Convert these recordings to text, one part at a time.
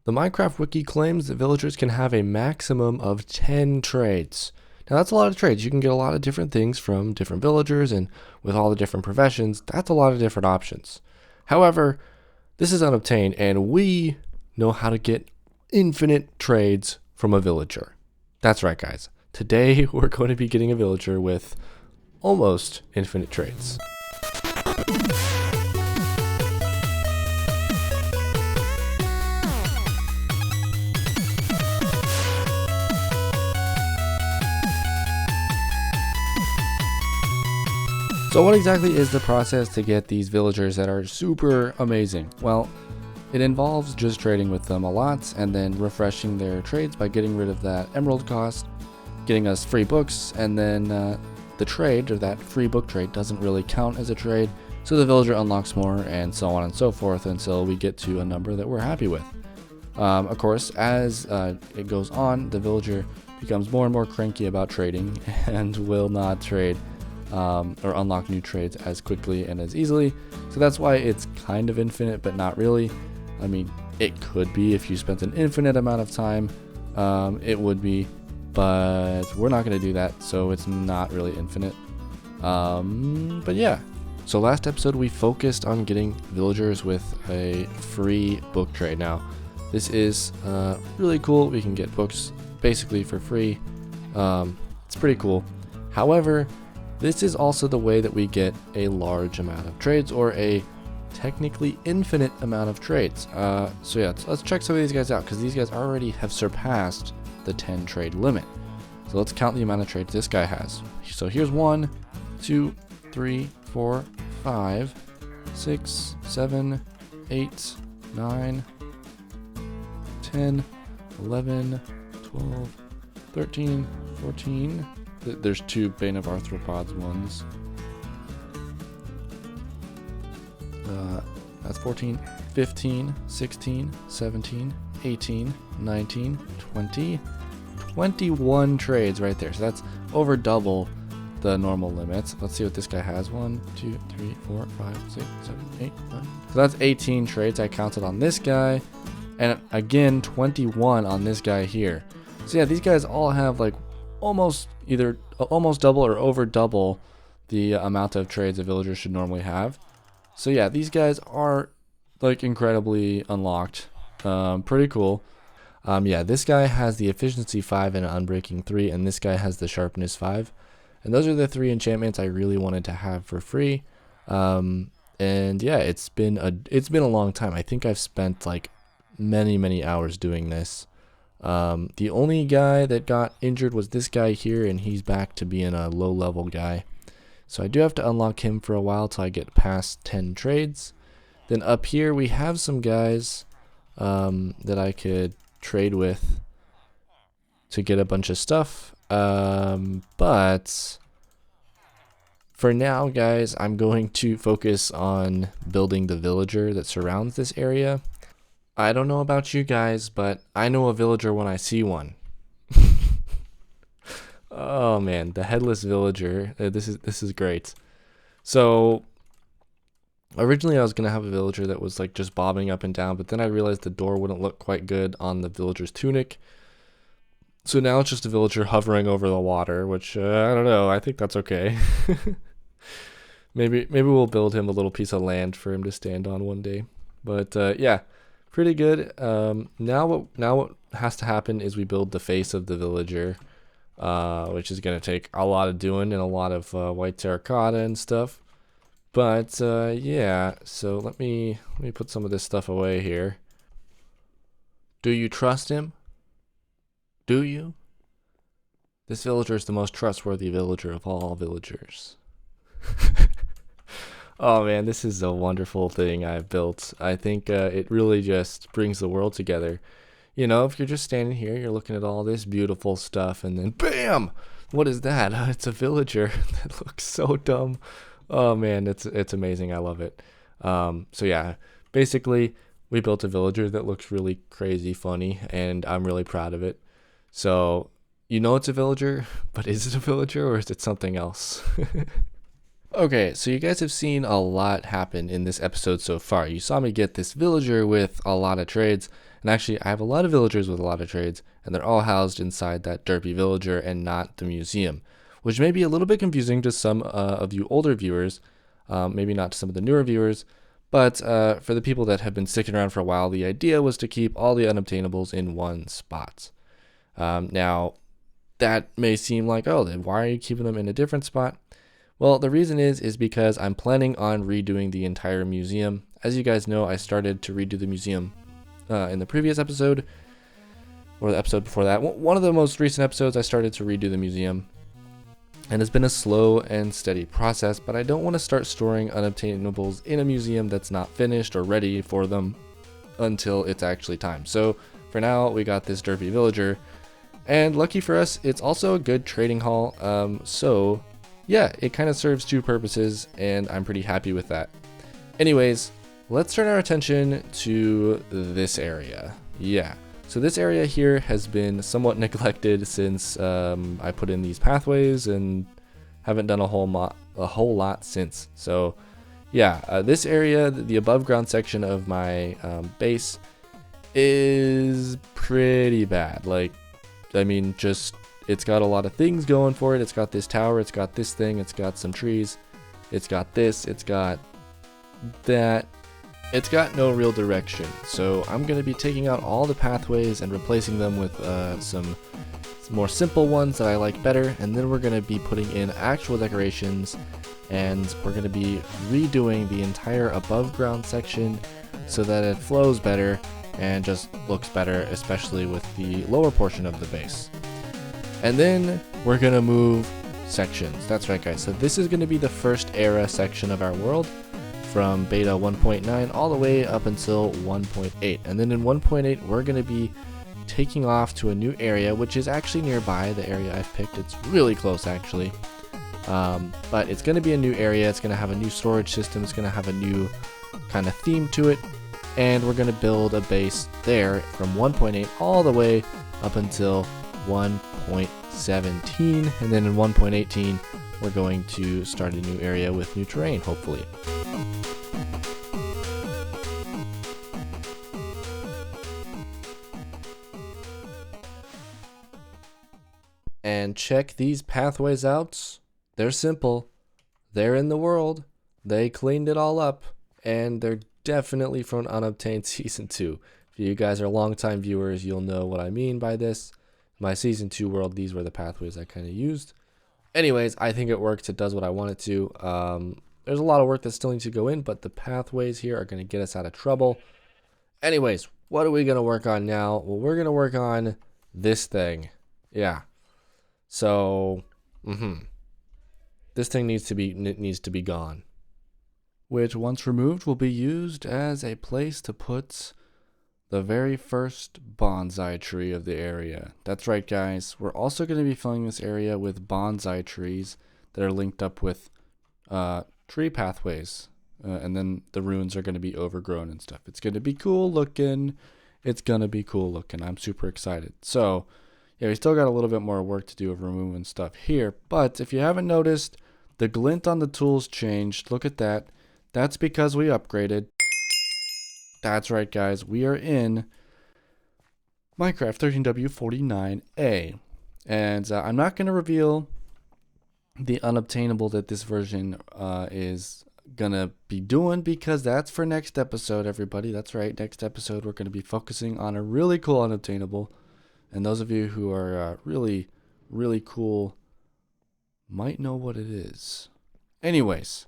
The Minecraft wiki claims that villagers can have a maximum of 10 trades. Now that's a lot of trades. You can get a lot of different things from different villagers, and with all the different professions, that's a lot of different options. However, this is unobtained, and we know how to get infinite trades from a villager. That's right, guys. Today, we're going to be getting a villager with almost infinite trades. So what exactly is the process to get these villagers that are super amazing? Well, it involves just trading with them a lot and then refreshing their trades by getting rid of that emerald cost, getting us free books, and then the trade, or that free book trade, doesn't really count as a trade, so the villager unlocks more, and so on and so forth until we get to a number that we're happy with. Of course, as it goes on, the villager becomes more and more cranky about trading and will not trade or unlock new trades as quickly and as easily. So that's why it's kind of infinite, but not really. I mean, it could be if you spent an infinite amount of time, it would be, but we're not going to do that, so it's not really infinite. But yeah, so last episode we focused on getting villagers with a free book trade. Now, this is really cool. We can get books basically for free. It's pretty cool. However, this is also the way that we get a large amount of trades, or a technically infinite amount of trades. So yeah, let's check some of these guys out, because these guys already have surpassed the 10 trade limit. So let's count the amount of trades this guy has. So here's 1, 2, 3, 4, 5, 6, 7, 8, 9, 10, 11, 12, 13, 14. There's 2 Bane of Arthropods ones. That's 14, 15, 16, 17, 18, 19, 20, 21 trades right there. So that's over double the normal limits. Let's see what this guy has. 1, 2, 3, 4, 5, 6, 7, 8, 9. So that's 18 trades I counted on this guy. And again, 21 on this guy here. So yeah, these guys all have like almost double or over double the amount of trades a villager should normally have. So yeah, these guys are like incredibly unlocked. Pretty cool. Yeah, this guy has the efficiency 5 and unbreaking 3, and this guy has the sharpness 5. And those are the 3 enchantments I really wanted to have for free. And yeah, it's been a long time. I think I've spent like many hours doing this. The only guy that got injured was this guy here, and he's back to being a low level guy. So I do have to unlock him for a while till I get past 10 trades. Then up here we have some guys that I could trade with to get a bunch of stuff. But for now, guys, I'm going to focus on building the villager that surrounds this area. I don't know about you guys, but I know a villager when I see one. Oh man, the headless villager. This is great. So originally I was gonna have a villager that was like just bobbing up and down, but then I realized the door wouldn't look quite good on the villager's tunic. So now it's just a villager hovering over the water, which I don't know. I think that's okay. Maybe we'll build him a little piece of land for him to stand on one day. But yeah. Pretty good. Now what has to happen is we build the face of the villager, which is going to take a lot of doing and a lot of white terracotta and stuff. But yeah, so let me put some of this stuff away here. Do you trust him? Do you? This villager is the most trustworthy villager of all villagers. Oh man, this is a wonderful thing I've built. I think it really just brings the world together. You know, if you're just standing here, you're looking at all this beautiful stuff, and then BAM! What is that? It's a villager that looks so dumb. Oh man, it's amazing. I love it. So yeah, basically we built a villager that looks really crazy funny, and I'm really proud of it. So you know it's a villager, but is it a villager or is it something else? Okay, so you guys have seen a lot happen in this episode so far. You saw me get this villager with a lot of trades, And actually, I have a lot of villagers with a lot of trades, and they're all housed inside that derpy villager and not the museum, which may be a little bit confusing to some of you older viewers, maybe not to some of the newer viewers, but for the people that have been sticking around for a while, the idea was to keep all the unobtainables in one spot. Now, that may seem like, oh, then why are you keeping them in a different spot? Well, the reason is because I'm planning on redoing the entire museum. As you guys know, I started to redo the museum in the previous episode, or the episode before that. One of the most recent episodes, I started to redo the museum. And it's been a slow and steady process, but I don't want to start storing unobtainables in a museum that's not finished or ready for them until it's actually time. So for now, we got this derpy villager, and lucky for us, it's also a good trading hall. So yeah, it kind of serves two purposes, and I'm pretty happy with that. Anyways, let's turn our attention to this area. Yeah. So this area here has been somewhat neglected since I put in these pathways and haven't done a whole lot since. So yeah, this area, the above ground section of my base, is pretty bad. Like, I mean, just it's got a lot of things going for it. It's got this tower, it's got this thing, it's got some trees, it's got this, it's got that. It's got no real direction, so I'm going to be taking out all the pathways and replacing them with some more simple ones that I like better, and then we're going to be putting in actual decorations, and we're going to be redoing the entire above ground section so that it flows better and just looks better, especially with the lower portion of the base. And then we're going to move sections. That's right, guys. So this is going to be the first era section of our world, from beta 1.9 all the way up until 1.8. And then in 1.8, we're going to be taking off to a new area, which is actually nearby the area I've picked. It's really close, actually. But it's going to be a new area. It's going to have a new storage system. It's going to have a new kind of theme to it. And we're going to build a base there from 1.8 all the way up until 1.17. And then in 1.18, we're going to start a new area with new terrain, hopefully. And check these pathways out. They're simple. They're in the world. They cleaned it all up. And they're definitely from Unobtained Season 2. If you guys are longtime viewers, you'll know what I mean by this. My Season 2 world, these were the pathways I kind of used. Anyways, I think it works. It does what I want it to. There's a lot of work that still needs to go in, but the pathways here are going to get us out of trouble. Anyways, what are we going to work on now? Well, we're going to work on this thing. Yeah. So, this thing needs to be gone. Which, once removed, will be used as a place to put the very first bonsai tree of the area. That's right, guys. We're also going to be filling this area with bonsai trees that are linked up with tree pathways. And then the ruins are going to be overgrown and stuff. It's going to be cool looking. I'm super excited. So, yeah, we still got a little bit more work to do of removing stuff here. But if you haven't noticed, the glint on the tools changed. Look at that. That's because we upgraded. That's right, guys. We are in Minecraft 13W49A. And I'm not going to reveal the unobtainable that this version is going to be doing, because that's for next episode, everybody. That's right. Next episode, we're going to be focusing on a really cool unobtainable. And those of you who are really, really cool might know what it is. Anyways,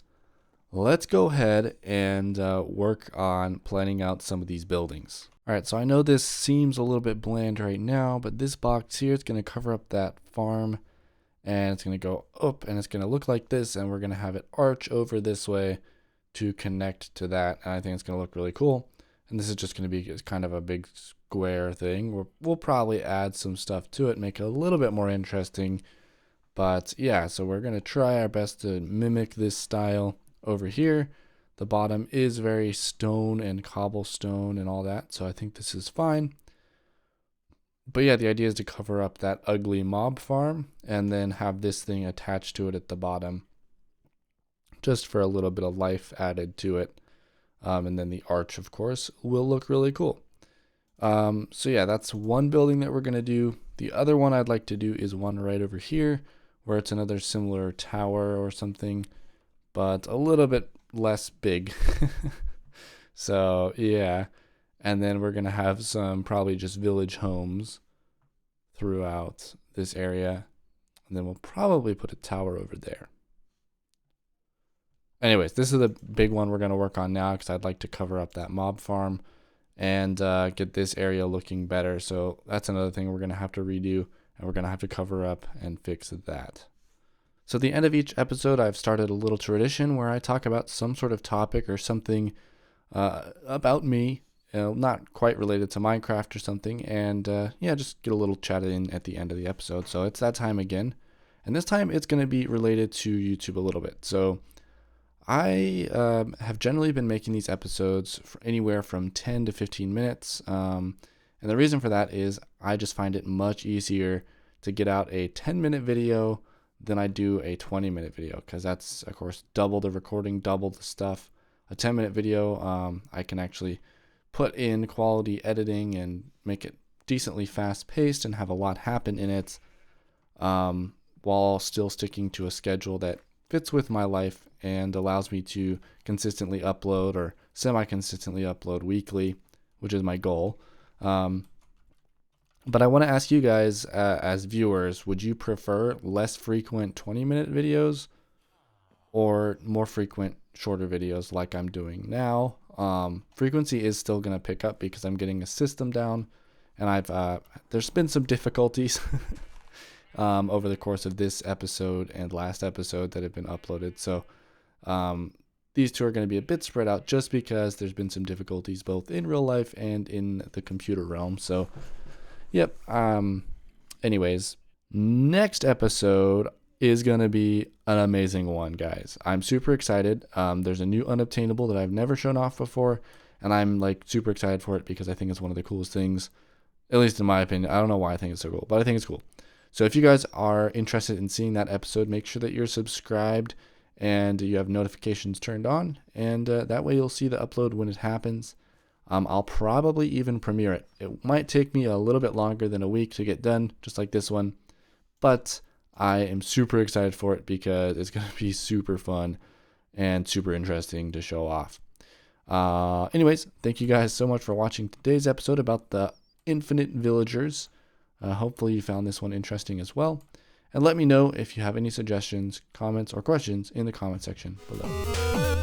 let's go ahead and work on planning out some of these buildings. All right, so I know this seems a little bit bland right now, but this box here is going to cover up that farm, and it's going to go up, and it's going to look like this, and we're going to have it arch over this way to connect to that, and I think it's going to look really cool. And this is just going to be kind of a big square thing. We'll probably add some stuff to it, make it a little bit more interesting. But yeah, so we're going to try our best to mimic this style over here. The bottom is very stone and cobblestone and all that, so I think this is fine. But yeah, the idea is to cover up that ugly mob farm and then have this thing attached to it at the bottom, just for a little bit of life added to it. And then the arch, of course, will look really cool. So yeah, that's one building that we're going to do. The other one I'd like to do is one right over here, where it's another similar tower or something, but a little bit less big. So yeah, and then we're going to have some probably just village homes throughout this area, and then we'll probably put a tower over there. Anyways, this is the big one we're going to work on now because I'd like to cover up that mob farm and get this area looking better. So that's another thing we're going to have to redo, and we're going to have to cover up and fix that. So at the end of each episode, I've started a little tradition where I talk about some sort of topic or something about me, not quite related to Minecraft or something, and yeah, just get a little chat in at the end of the episode. So it's that time again, and this time it's going to be related to YouTube a little bit. So I have generally been making these episodes for anywhere from 10 to 15 minutes. And the reason for that is I just find it much easier to get out a 10-minute video than I do a 20-minute video, because that's, of course, double the recording, double the stuff. A 10-minute video, I can actually put in quality editing and make it decently fast-paced and have a lot happen in it, while still sticking to a schedule that fits with my life and allows me to consistently upload or semi-consistently upload weekly, which is my goal. But I want to ask you guys, as viewers, would you prefer less frequent 20-minute videos or more frequent shorter videos like I'm doing now? Frequency is still going to pick up because I'm getting a system down, and there's been some difficulties over the course of this episode and last episode that have been uploaded. So these two are going to be a bit spread out just because there's been some difficulties both in real life and in the computer realm. So, yep. Anyways, next episode is going to be an amazing one, guys. I'm super excited. There's a new unobtainable that I've never shown off before, and I'm like super excited for it because I think it's one of the coolest things, at least in my opinion. I don't know why I think it's so cool, but I think it's cool. So if you guys are interested in seeing that episode, make sure that you're subscribed and you have notifications turned on, and that way you'll see the upload when it happens. I'll probably even premiere it. It might take me a little bit longer than a week to get done, just like this one, but I am super excited for it because it's going to be super fun and super interesting to show off. Anyways, thank you guys so much for watching today's episode about the infinite villagers. Hopefully you found this one interesting as well. And let me know if you have any suggestions, comments, or questions in the comment section below.